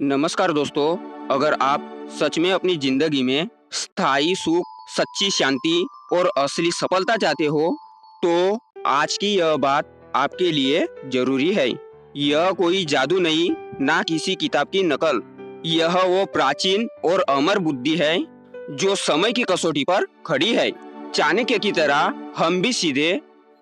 नमस्कार दोस्तों, अगर आप सच में अपनी जिंदगी में स्थायी सुख, सच्ची शांति और असली सफलता चाहते हो, तो आज की यह बात आपके लिए जरूरी है। यह कोई जादू नहीं, ना किसी किताब की नकल। यह वो प्राचीन और अमर बुद्धि है जो समय की कसौटी पर खड़ी है। चाणक्य की तरह हम भी सीधे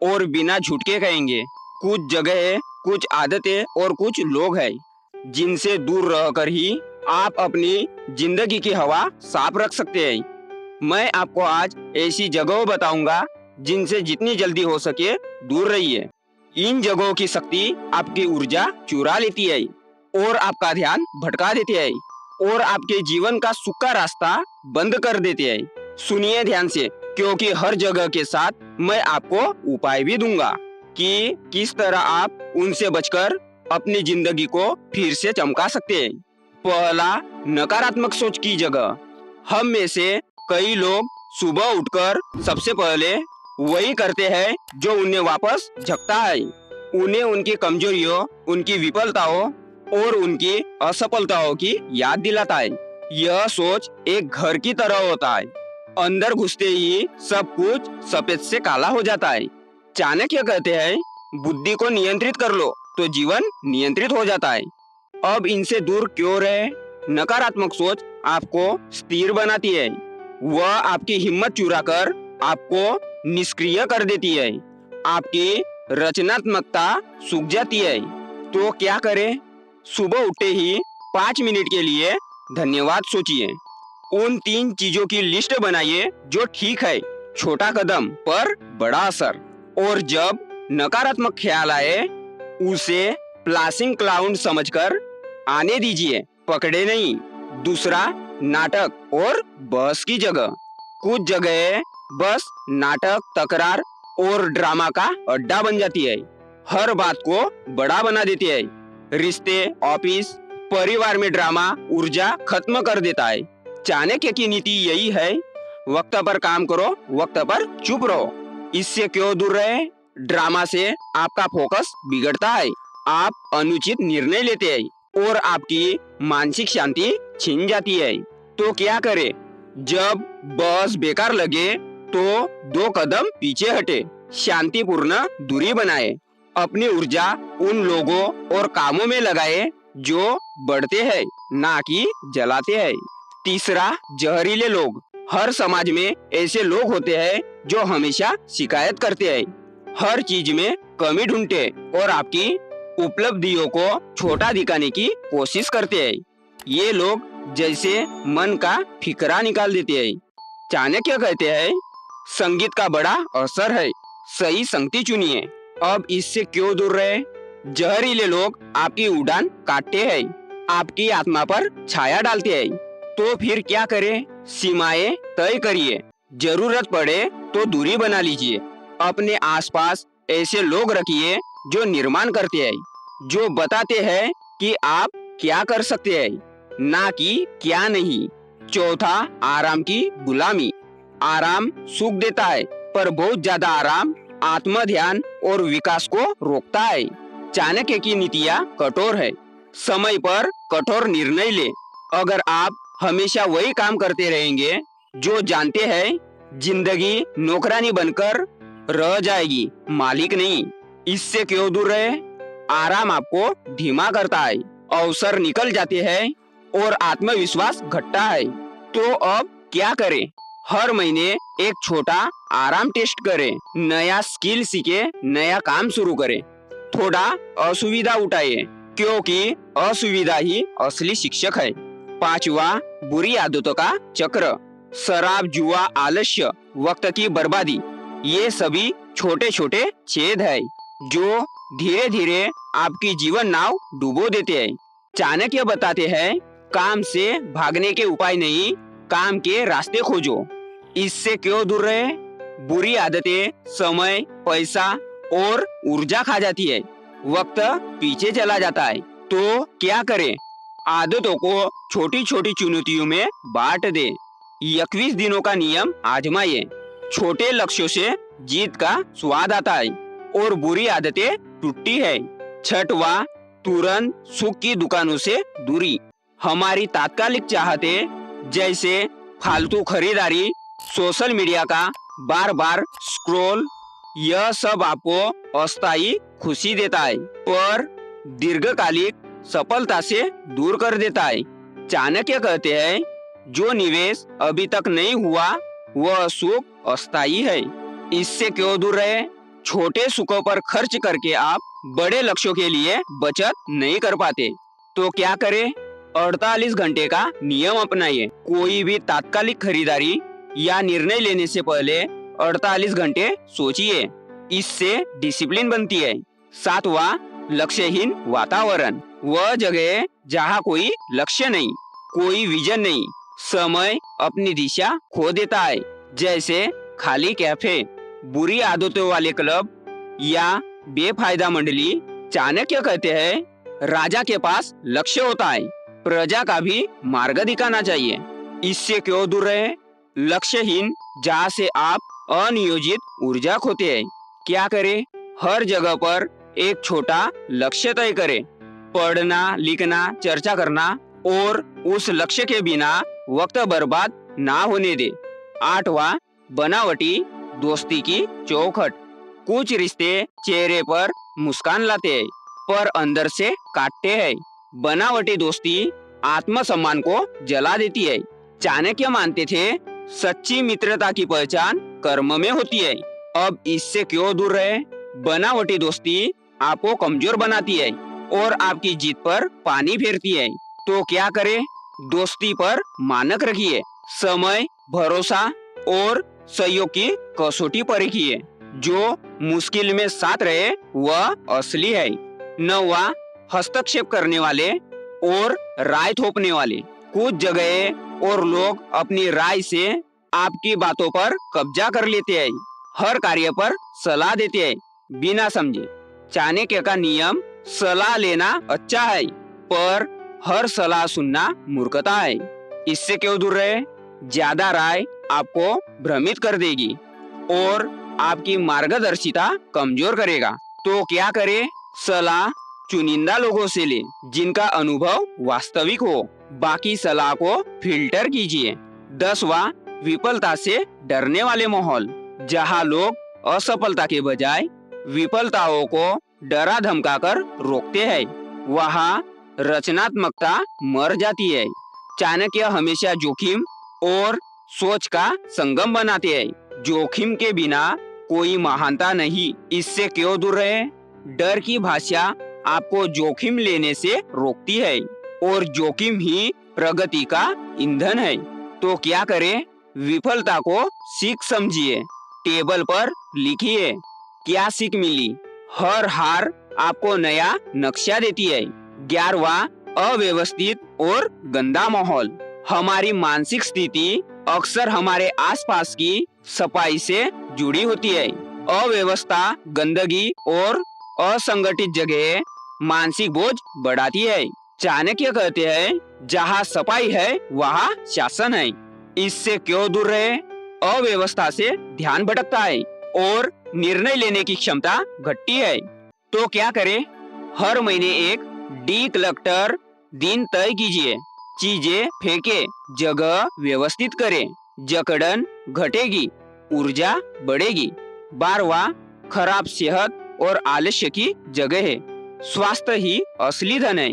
और बिना झूठ के कहेंगे, कुछ जगह, कुछ आदतें और कुछ लोग हैं जिनसे दूर रहकर ही आप अपनी जिंदगी की हवा साफ रख सकते हैं। मैं आपको आज ऐसी जगहों बताऊंगा जिनसे जितनी जल्दी हो सके दूर रहिए। इन जगहों की शक्ति आपकी ऊर्जा चुरा लेती है और आपका ध्यान भटका देती है और आपके जीवन का सुख का रास्ता बंद कर देती है। सुनिए ध्यान से, क्योंकि हर जगह के साथ मैं आपको उपाय भी दूंगा कि किस तरह आप उनसे बचकर अपनी जिंदगी को फिर से चमका सकते हैं। पहला, नकारात्मक सोच की जगह। हम में से कई लोग सुबह उठकर सबसे पहले वही करते हैं जो उन्हें वापस झकता है। उन्हें उनकी कमजोरियों, उनकी विफलताओं और उनकी असफलताओं की याद दिलाता है। यह सोच एक घर की तरह होता है, अंदर घुसते ही सब कुछ सफेद से काला हो जाता है। चाणक्य कहते हैं, बुद्धि को नियंत्रित कर लो तो जीवन नियंत्रित हो जाता है। अब इनसे दूर क्यों रहे? नकारात्मक सोच आपको स्थिर बनाती है। वह आपकी हिम्मत चुराकर आपको निष्क्रिय कर देती है। आपकी रचनात्मकता सूख जाती है। तो क्या करें? सुबह उठते ही 5 मिनट के लिए धन्यवाद सोचिए। उन 3 चीजों की लिस्ट बनाइए जो ठीक है। छोटा कदम पर बड़ा असर। और जब नकारात्मक ख्याल आए, उसे प्लासिंग क्लाउड समझकर आने दीजिए, पकड़े नहीं। दूसरा, नाटक और बहस की जगह। कुछ जगह बस नाटक, तकरार और ड्रामा का अड्डा बन जाती है। हर बात को बड़ा बना देती है। रिश्ते, ऑफिस, परिवार में ड्रामा ऊर्जा खत्म कर देता है। चाणक्य की नीति यही है, वक्त पर काम करो, वक्त पर चुप रहो। इससे क्यों दूर रहे? ड्रामा से आपका फोकस बिगड़ता है, आप अनुचित निर्णय लेते हैं और आपकी मानसिक शांति छिन जाती है। तो क्या करें? जब बस बेकार लगे तो 2 कदम पीछे हटे, शांतिपूर्ण दूरी बनाए। अपनी ऊर्जा उन लोगों और कामों में लगाए जो बढ़ते हैं, ना कि जलाते हैं। तीसरा, जहरीले लोग। हर समाज में ऐसे लोग होते हैं जो हमेशा शिकायत करते हैं, हर चीज में कमी ढूंढते और आपकी उपलब्धियों को छोटा दिखाने की कोशिश करते हैं। ये लोग जैसे मन का फिकरा निकाल देते हैं। चाणक्य कहते हैं, संगीत का बड़ा असर है, सही संगति चुनिए। अब इससे क्यों दूर रहे? जहरीले लोग आपकी उड़ान काटते हैं, आपकी आत्मा पर छाया डालते हैं। तो फिर क्या करें? सीमाएं तय करिए। जरूरत पड़े तो दूरी बना लीजिए। अपने आसपास ऐसे लोग रखिए जो निर्माण करते हैं, जो बताते हैं कि आप क्या कर सकते हैं, ना कि क्या नहीं। चौथा, आराम की गुलामी। आराम सुख देता है, पर बहुत ज्यादा आराम आत्म ध्यान और विकास को रोकता है। चाणक्य की नीतियाँ कठोर है, समय पर कठोर निर्णय ले। अगर आप हमेशा वही काम करते रहेंगे जो जानते हैं, जिंदगी नौकरानी बनकर रह जाएगी, मालिक नहीं। इससे क्यों दूर रहे? आराम आपको धीमा करता है, अवसर निकल जाते हैं और आत्मविश्वास घटता है। तो अब क्या करें? हर महीने एक छोटा आराम टेस्ट करें, नया स्किल सीखे, नया काम शुरू करें। थोड़ा असुविधा उठाइए, क्योंकि असुविधा ही असली शिक्षक है। पांचवा, बुरी आदतों का चक्र। शराब, जुआ, आलस्य, वक्त की बर्बादी, ये सभी छोटे छोटे छेद है जो धीरे धीरे आपकी जीवन नाव डुबो देते हैं। चाणक्य बताते हैं, काम से भागने के उपाय नहीं, काम के रास्ते खोजो। इससे क्यों दूर रहे? बुरी आदतें समय, पैसा और ऊर्जा खा जाती है, वक्त पीछे चला जाता है। तो क्या करें? आदतों को छोटी छोटी चुनौतियों में बांट दे। 21 दिनों का नियम आजमाइए। छोटे लक्ष्यों से जीत का स्वाद आता है और बुरी आदतें टूटती है। छठवां, तुरंत सुख की दुकानों से दूरी। हमारी तात्कालिक चाहते जैसे फालतू खरीदारी, सोशल मीडिया का बार बार स्क्रॉल, यह सब आपको अस्थायी खुशी देता है पर दीर्घकालिक सफलता से दूर कर देता है। चाणक्य कहते हैं, जो निवेश अभी तक नहीं हुआ वह सुख अस्थायी है। इससे क्यों दूर रहे? छोटे सुखों पर खर्च करके आप बड़े लक्ष्यों के लिए बचत नहीं कर पाते। तो क्या करें? 48 घंटे का नियम अपनाइए। कोई भी तात्कालिक खरीदारी या निर्णय लेने से पहले 48 घंटे सोचिए। इससे डिसिप्लिन बनती है। 7वां, लक्ष्यहीन वातावरण। वह जगह जहाँ कोई लक्ष्य नहीं, कोई विजन नहीं, समय अपनी दिशा खो देता है। जैसे खाली कैफे, बुरी आदतों वाले क्लब या बेफायदा मंडली। चाणक्य कहते हैं, राजा के पास लक्ष्य होता है, प्रजा का भी मार्ग दिखाना चाहिए। इससे क्यों दूर रहे? लक्ष्यहीन जहाँ से आप अनियोजित ऊर्जा खोते हैं। क्या करें? हर जगह पर एक छोटा लक्ष्य तय करें। पढ़ना, लिखना, चर्चा करना और उस लक्ष्य के बिना वक्त बर्बाद ना होने दे। 8वां, बनावटी दोस्ती की चौखट। कुछ रिश्ते चेहरे पर मुस्कान लाते हैं पर अंदर से काटते हैं। बनावटी दोस्ती आत्मसम्मान को जला देती है। चाणक्य मानते थे, सच्ची मित्रता की पहचान कर्म में होती है। अब इससे क्यों दूर रहे? बनावटी दोस्ती आपको कमजोर बनाती है और आपकी जीत पर पानी फेरती है। तो क्या करें? दोस्ती पर मानक रखिए। समय, भरोसा और सहयोग की कसौटी परखिए। जो मुश्किल में साथ रहे वह असली है। 9वां, हस्तक्षेप करने वाले और राय थोपने वाले। कुछ जगह और लोग अपनी राय से आपकी बातों पर कब्जा कर लेते हैं, हर कार्य पर सलाह देते हैं बिना समझे। चाणक्य का नियम, सलाह लेना अच्छा है पर हर सलाह सुनना मूर्खता है। इससे क्यों दूर रहे? ज्यादा राय आपको भ्रमित कर देगी और आपकी मार्गदर्शिता कमजोर करेगा। तो क्या करें? सलाह चुनिंदा लोगों से ले जिनका अनुभव वास्तविक हो। बाकी सलाह को फिल्टर कीजिए। 10वां, विफलता से डरने वाले माहौल। जहां लोग असफलता के बजाय विफलताओं को डरा धमकाकर रोकते हैं, वहां रचनात्मकता मर जाती है। चाणक्य हमेशा जोखिम और सोच का संगम बनाते हैं। जोखिम के बिना कोई महानता नहीं। इससे क्यों दूर रहे? डर की भाषा आपको जोखिम लेने से रोकती है और जोखिम ही प्रगति का ईंधन है। तो क्या करें? विफलता को सीख समझिए। टेबल पर लिखिए, क्या सीख मिली? हर हार आपको नया नक्शा देती है। 11वां, अव्यवस्थित और गंदा माहौल। हमारी मानसिक स्थिति अक्सर हमारे आसपास की सफाई से जुड़ी होती है। अव्यवस्था, गंदगी और असंगठित जगह मानसिक बोझ बढ़ाती है। चाणक्य कहते हैं, जहाँ सफाई है वहाँ शासन है। इससे क्यों दूर रहे? अव्यवस्था से ध्यान भटकता है और निर्णय लेने की क्षमता घटती है। तो क्या करें? हर महीने एक डिक्लटर दिन तय कीजिए। चीजें फेंके, जगह व्यवस्थित करें। जकड़न घटेगी, ऊर्जा बढ़ेगी। 12वां, खराब सेहत और आलस्य की जगह है। स्वास्थ्य ही असली धन है।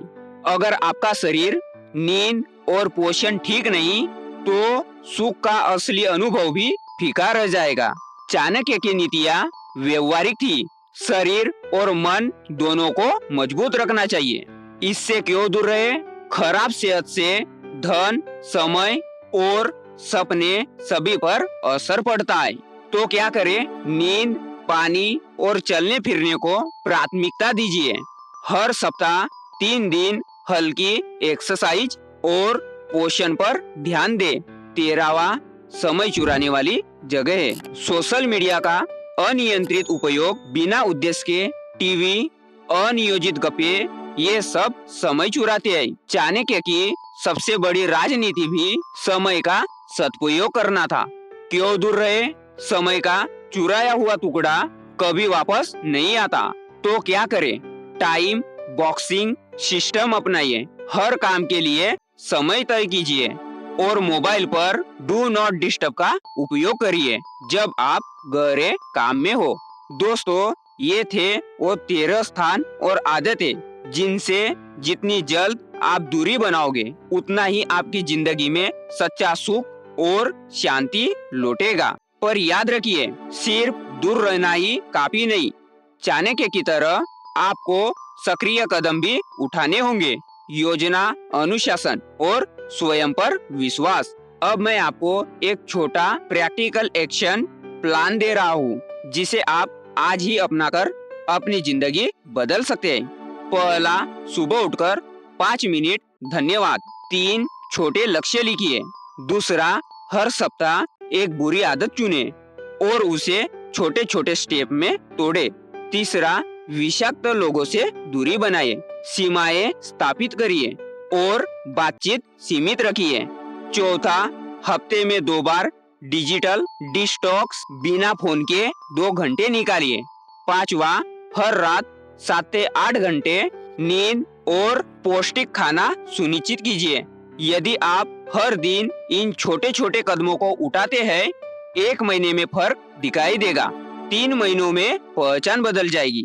अगर आपका शरीर, नींद और पोषण ठीक नहीं तो सुख का असली अनुभव भी फीका रह जाएगा। चाणक्य की नीतियाँ व्यवहारिक थी। शरीर और मन दोनों को मजबूत रखना चाहिए। इससे क्यों दूर रहे? खराब सेहत से धन, समय और सपने सभी पर असर पड़ता है। तो क्या करें? नींद, पानी और चलने फिरने को प्राथमिकता दीजिए। हर सप्ताह 3 दिन हल्की एक्सरसाइज और पोषण पर ध्यान दें। 13वां, समय चुराने वाली जगह है। सोशल मीडिया का अनियंत्रित उपयोग, बिना उद्देश्य के टीवी, अनियोजित गप्पे, ये सब समय चुराते हैं। चाणक्य की सबसे बड़ी राजनीति भी समय का सदुपयोग करना था। क्यों दूर रहे? समय का चुराया हुआ टुकड़ा कभी वापस नहीं आता। तो क्या करें? टाइम बॉक्सिंग सिस्टम अपनाइए। हर काम के लिए समय तय कीजिए और मोबाइल पर डू नॉट डिस्टर्ब का उपयोग करिए जब आप गहरे काम में हो। दोस्तों, ये थे वो 13 स्थान और आदतें जिनसे जितनी जल्द आप दूरी बनाओगे उतना ही आपकी जिंदगी में सच्चा सुख और शांति लौटेगा। पर याद रखिए, सिर्फ दूर रहना ही काफी नहीं, चाणक्य की तरह आपको सक्रिय कदम भी उठाने होंगे। योजना, अनुशासन और स्वयं पर विश्वास। अब मैं आपको एक छोटा प्रैक्टिकल एक्शन प्लान दे रहा हूँ जिसे आप आज ही अपनाकर अपनी जिंदगी बदल सकते हैं। पहला, सुबह उठकर 5 मिनट धन्यवाद 3 छोटे लक्ष्य लिखिए। दूसरा, हर सप्ताह एक बुरी आदत चुने और उसे छोटे छोटे स्टेप में तोड़े। तीसरा, विषाक्त लोगों से दूरी बनाइए, सीमाएं स्थापित करिए और बातचीत सीमित रखिए। चौथा, हफ्ते में 2 बार डिजिटल डिटॉक्स बिना फोन के 2 घंटे निकालिए। पांचवा, हर रात 7 से 8 घंटे नींद और पौष्टिक खाना सुनिश्चित कीजिए। यदि आप हर दिन इन छोटे छोटे कदमों को उठाते हैं, 1 महीने में फर्क दिखाई देगा, 3 महीनों में पहचान बदल जाएगी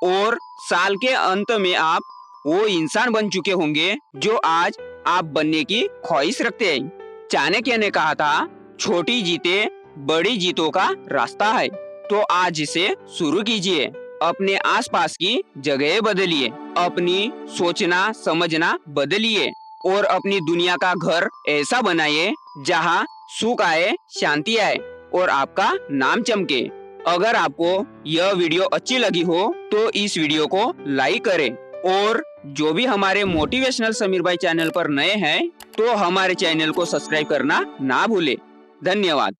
और साल के अंत में आप वो इंसान बन चुके होंगे जो आज आप बनने की ख्वाहिश रखते हैं। चाणक्य ने कहा था, छोटी जीतें बड़ी जीतों का रास्ता है। तो आज इसे शुरू कीजिए। अपने आसपास की जगह बदलिए, अपनी सोचना समझना बदलिए और अपनी दुनिया का घर ऐसा बनाइए जहां सुख आए, शांति आए और आपका नाम चमके। अगर आपको यह वीडियो अच्छी लगी हो तो इस वीडियो को लाइक करें और जो भी हमारे मोटिवेशनल समीर भाई चैनल पर नए हैं तो हमारे चैनल को सब्सक्राइब करना ना भूले। धन्यवाद।